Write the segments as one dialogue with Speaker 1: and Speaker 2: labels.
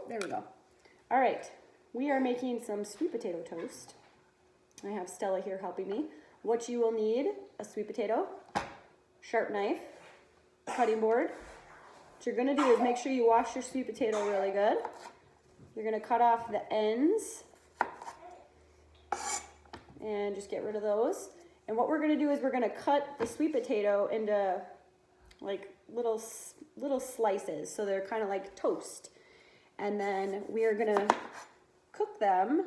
Speaker 1: there we go. All right, we are making some sweet potato toast. I have Stella here helping me. What you will need, a sweet potato, sharp knife, cutting board. What you're gonna do is make sure you wash your sweet potato really good. You're gonna cut off the ends and just get rid of those. And what we're gonna do is we're gonna cut the sweet potato into like little slices, so they're kind of like toast. And then we are gonna cook them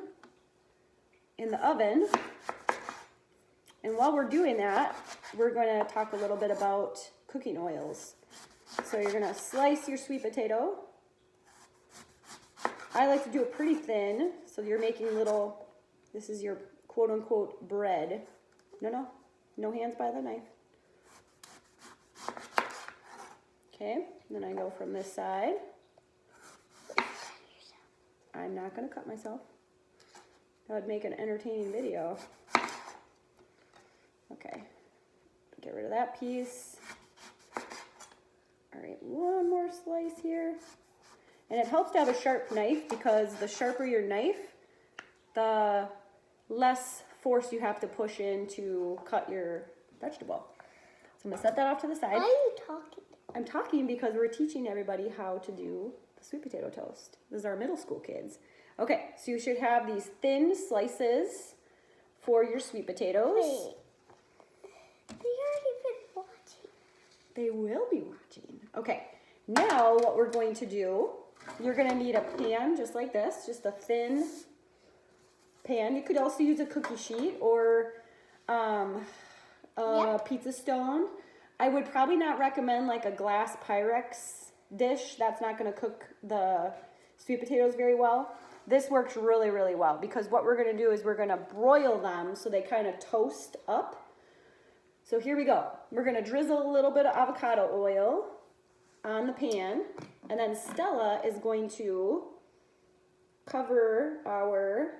Speaker 1: in the oven. And while we're doing that, we're gonna talk a little bit about cooking oils. So you're gonna slice your sweet potato. I like to do it pretty thin, so you're making little, this is your quote unquote bread. No hands by the knife. Okay, then I go from this side. I'm not gonna cut myself. That would make an entertaining video. Okay, get rid of that piece. All right, one more slice here. And it helps to have a sharp knife, because the sharper your knife, the less force you have to push in to cut your vegetable. So I'm gonna set that off to the side.
Speaker 2: Why are you talking?
Speaker 1: I'm talking because we're teaching everybody how to do the sweet potato toast. This is our middle school kids. Okay, so you should have these thin slices for your sweet potatoes.
Speaker 2: Wait. They already been watching.
Speaker 1: They will be watching. Okay, now what we're going to do, you're gonna need a pan just like this, just a thin pan. You could also use a cookie sheet or pizza stone. I would probably not recommend like a glass Pyrex dish. That's not gonna cook the sweet potatoes very well. This works really, really well, because what we're gonna do is we're gonna broil them so they kind of toast up. So here we go. We're gonna drizzle a little bit of avocado oil on the pan, and then Stella is going to cover our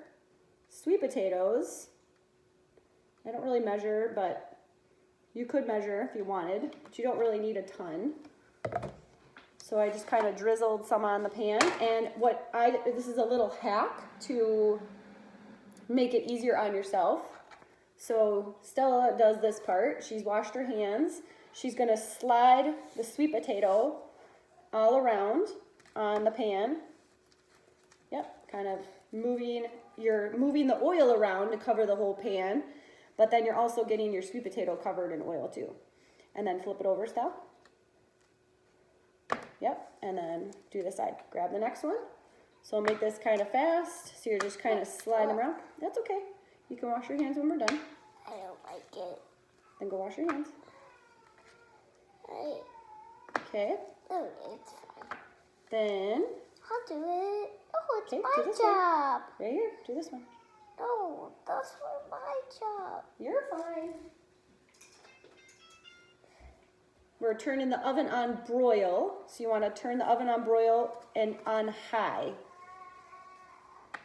Speaker 1: sweet potatoes. I don't really measure, but you could measure if you wanted, but you don't really need a ton. So I just kind of drizzled some on the pan, and this is a little hack to make it easier on yourself. So Stella does this part. She's washed her hands. She's gonna slide the sweet potato all around on the pan. Yep, kind of you're moving the oil around to cover the whole pan, but then you're also getting your sweet potato covered in oil too. And then flip it over, Stella. Yep, and then do the side. Grab the next one. So I'll make this kind of fast. So you're just kind of sliding around. That's okay. You can wash your hands when we're done.
Speaker 2: I don't like it.
Speaker 1: Then go wash your hands. Okay.
Speaker 2: Oh, it's fine.
Speaker 1: Then
Speaker 2: I'll do it. Oh, it's
Speaker 1: okay,
Speaker 2: my
Speaker 1: do this
Speaker 2: job.
Speaker 1: one. Right here. Do this one.
Speaker 2: No, that's for my job.
Speaker 1: You're fine. We're turning the oven on broil. So you want to turn the oven on broil and on high.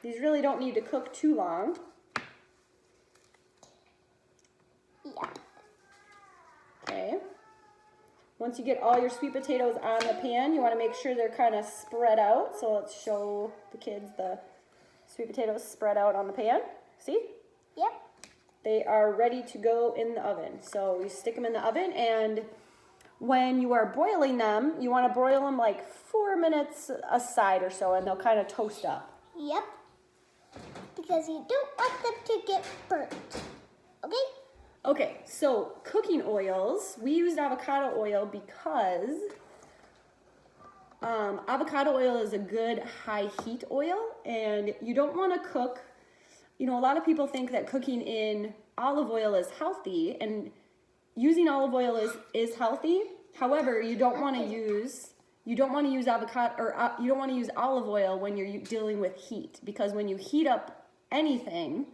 Speaker 1: These really don't need to cook too long.
Speaker 2: Yeah.
Speaker 1: Okay. Once you get all your sweet potatoes on the pan, you want to make sure they're kind of spread out. So let's show the kids the sweet potatoes spread out on the pan. See?
Speaker 2: Yep.
Speaker 1: They are ready to go in the oven. So you stick them in the oven, and when you are broiling them, you want to broil them like 4 minutes a side or so, and they'll kind of toast up.
Speaker 2: Yep. Because you don't want them to get burnt. Okay?
Speaker 1: Okay, so cooking oils, we used avocado oil because avocado oil is a good high heat oil, and you don't want to cook, a lot of people think that cooking in olive oil is healthy, and using olive oil is healthy. However, you don't want to use avocado, or you don't want to use olive oil when you're dealing with heat, because when you heat up anything,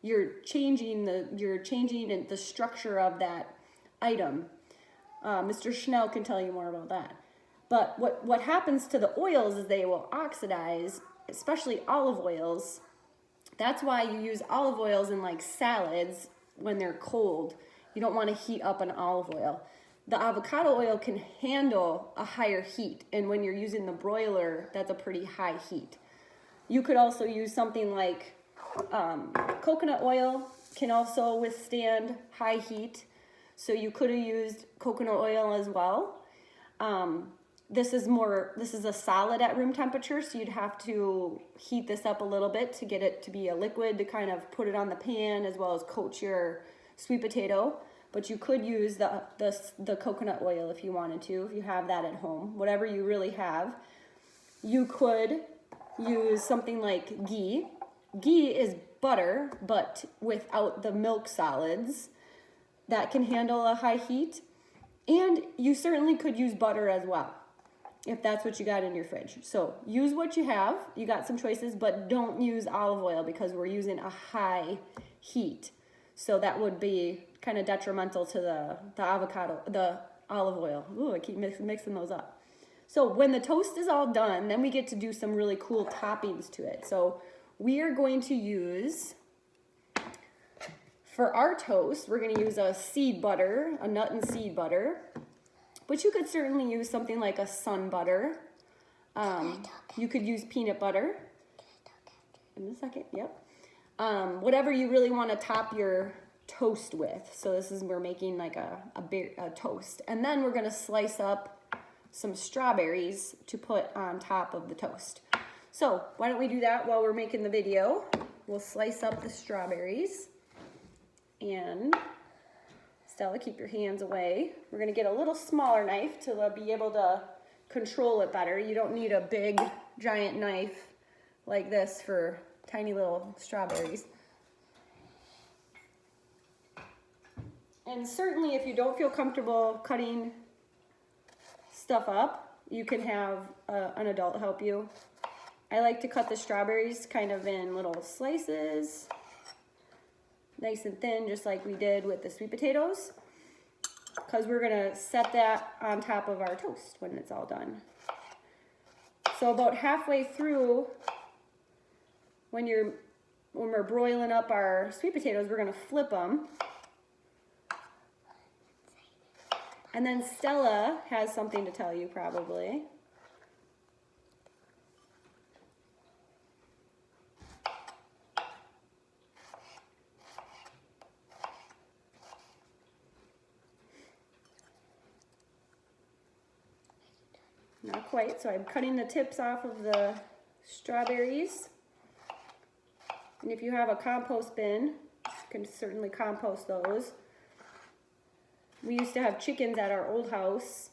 Speaker 1: you're changing the structure of that item. Mr. Schnell can tell you more about that. But what happens to the oils is they will oxidize, especially olive oils. That's why you use olive oils in like salads when they're cold. You don't want to heat up an olive oil. the avocado oil can handle a higher heat. And when you're using the broiler, that's a pretty high heat. You could also use something like coconut oil can also withstand high heat. So you could have used coconut oil as well. This is a solid at room temperature, so you'd have to heat this up a little bit to get it to be a liquid to kind of put it on the pan as well as coat your sweet potato. But you could use the coconut oil if you wanted to, if you have that at home, whatever you really have. You could use something like ghee. Ghee is butter, but without the milk solids. That can handle a high heat. And you certainly could use butter as well, if that's what you got in your fridge. So use what you have. You got some choices, but don't use olive oil because we're using a high heat. So that would be kind of detrimental to the avocado, the olive oil. Ooh, I keep mixing those up. So when the toast is all done, then we get to do some really cool toppings to it. So we are going to use, for our toast, we're going to use a seed butter, a nut and seed butter. But you could certainly use something like a sun butter. You could use peanut butter. In a second, yep. Whatever you really want to top your toast with. So this is, we're making like a toast. And then we're going to slice up some strawberries to put on top of the toast. So why don't we do that while we're making the video. We'll slice up the strawberries. And Stella, keep your hands away. We're going to get a little smaller knife to be able to control it better. You don't need a big, giant knife like this for tiny little strawberries. And certainly if you don't feel comfortable cutting stuff up, you can have an adult help you. I like to cut the strawberries kind of in little slices, nice and thin, just like we did with the sweet potatoes, because we're gonna set that on top of our toast when it's all done. So about halfway through, when we're broiling up our sweet potatoes, we're gonna flip them. And then Stella has something to tell you probably. Not quite, so I'm cutting the tips off of the strawberries. And if you have a compost bin, you can certainly compost those. We used to have chickens at our old house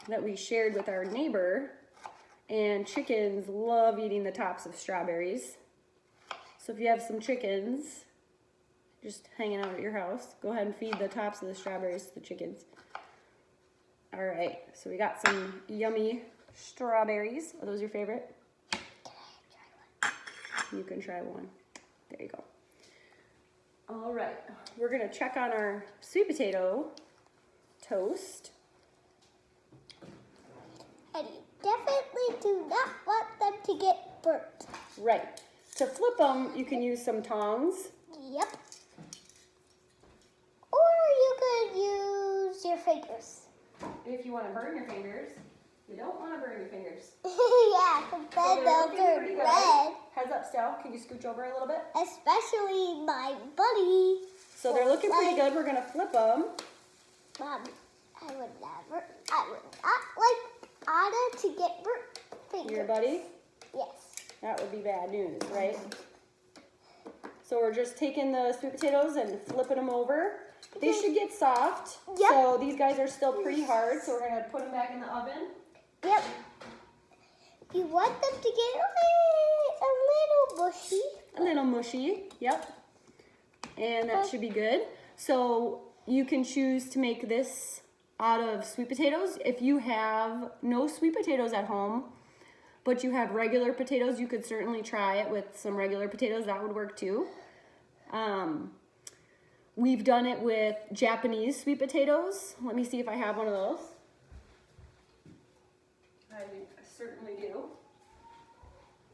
Speaker 1: that we shared with our neighbor, and chickens love eating the tops of strawberries. So if you have some chickens just hanging out at your house, go ahead and feed the tops of the strawberries to the chickens. All right, so we got some yummy strawberries. Are those your favorite? You can try one. There you go. All right, we're gonna check on our sweet potato toast.
Speaker 2: And you definitely do not want them to get burnt.
Speaker 1: Right. To flip them, you can use some tongs.
Speaker 2: Yep. Or you could use your fingers.
Speaker 1: If you want to burn your fingers. You don't want to burn your fingers.
Speaker 2: Yeah, because
Speaker 1: So
Speaker 2: then
Speaker 1: they're
Speaker 2: they'll
Speaker 1: looking
Speaker 2: turn
Speaker 1: pretty good.
Speaker 2: red.
Speaker 1: Heads up, Stell. Can you scooch over a little bit?
Speaker 2: Especially my buddy.
Speaker 1: So they're looking pretty good. We're going to flip them.
Speaker 2: Mom, I would not like Anna to get burnt fingers.
Speaker 1: Your buddy?
Speaker 2: Yes.
Speaker 1: That would be bad news, right? So we're just taking the sweet potatoes and flipping them over. They should get soft.
Speaker 2: Yep.
Speaker 1: So these guys are still pretty hard, so we're going to put them back in the oven.
Speaker 2: Yep. You want them to get a little mushy.
Speaker 1: A little mushy, yep. And that should be good. So you can choose to make this out of sweet potatoes. If you have no sweet potatoes at home, but you have regular potatoes, you could certainly try it with some regular potatoes. That would work too. We've done it with Japanese sweet potatoes. Let me see if I have one of those. I certainly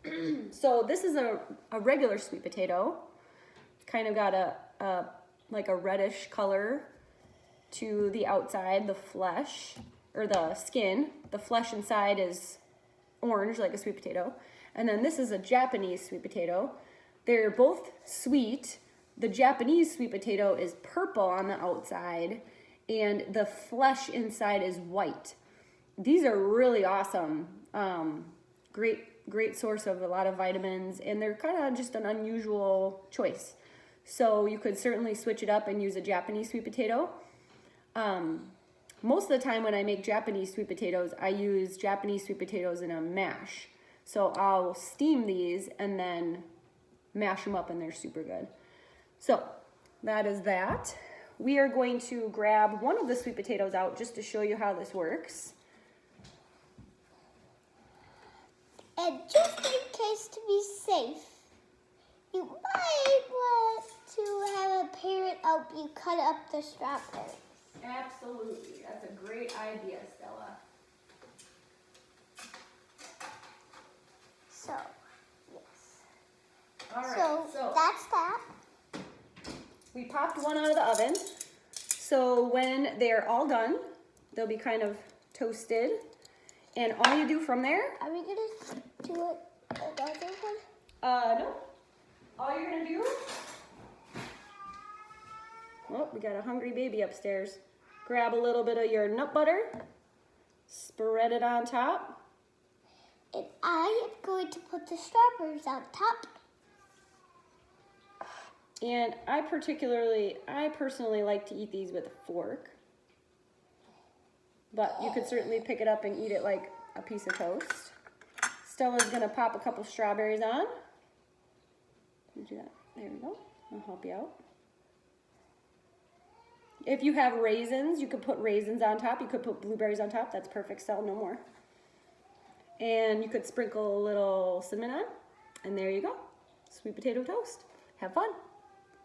Speaker 1: do. So this is a regular sweet potato. It's kind of got a like a reddish color. to the outside, the flesh, or the skin. The flesh inside is orange, like a sweet potato. And then this is a Japanese sweet potato. They're both sweet. The Japanese sweet potato is purple on the outside, and the flesh inside is white. These are really awesome. Great source of a lot of vitamins, and they're kind of just an unusual choice. So you could certainly switch it up and use a Japanese sweet potato. Most of the time when I make Japanese sweet potatoes, I use Japanese sweet potatoes in a mash. So I'll steam these and then mash them up, and they're super good. So that is that. We are going to grab one of the sweet potatoes out just to show you how this works.
Speaker 2: And just in case to be safe, you might want to have a parent help you cut up the strawberries.
Speaker 1: Absolutely. That's a great idea, Stella.
Speaker 2: So, yes.
Speaker 1: All right.
Speaker 2: So that's that.
Speaker 1: We popped one out of the oven. So when they're all done, they'll be kind of toasted. And all you do from there,
Speaker 2: Are we gonna do another one?
Speaker 1: no. All you're gonna do, oh, we got a hungry baby upstairs. Grab a little bit of your nut butter, spread it on top.
Speaker 2: And I am going to put the strawberries on top.
Speaker 1: And I personally like to eat these with a fork. But you could certainly pick it up and eat it like a piece of toast. Stella's gonna pop a couple strawberries on. Do that. There we go. I'll help you out. If you have raisins, you could put raisins on top. You could put blueberries on top. That's perfect, Stella, no more. And you could sprinkle a little cinnamon on. And there you go. Sweet potato toast. Have fun.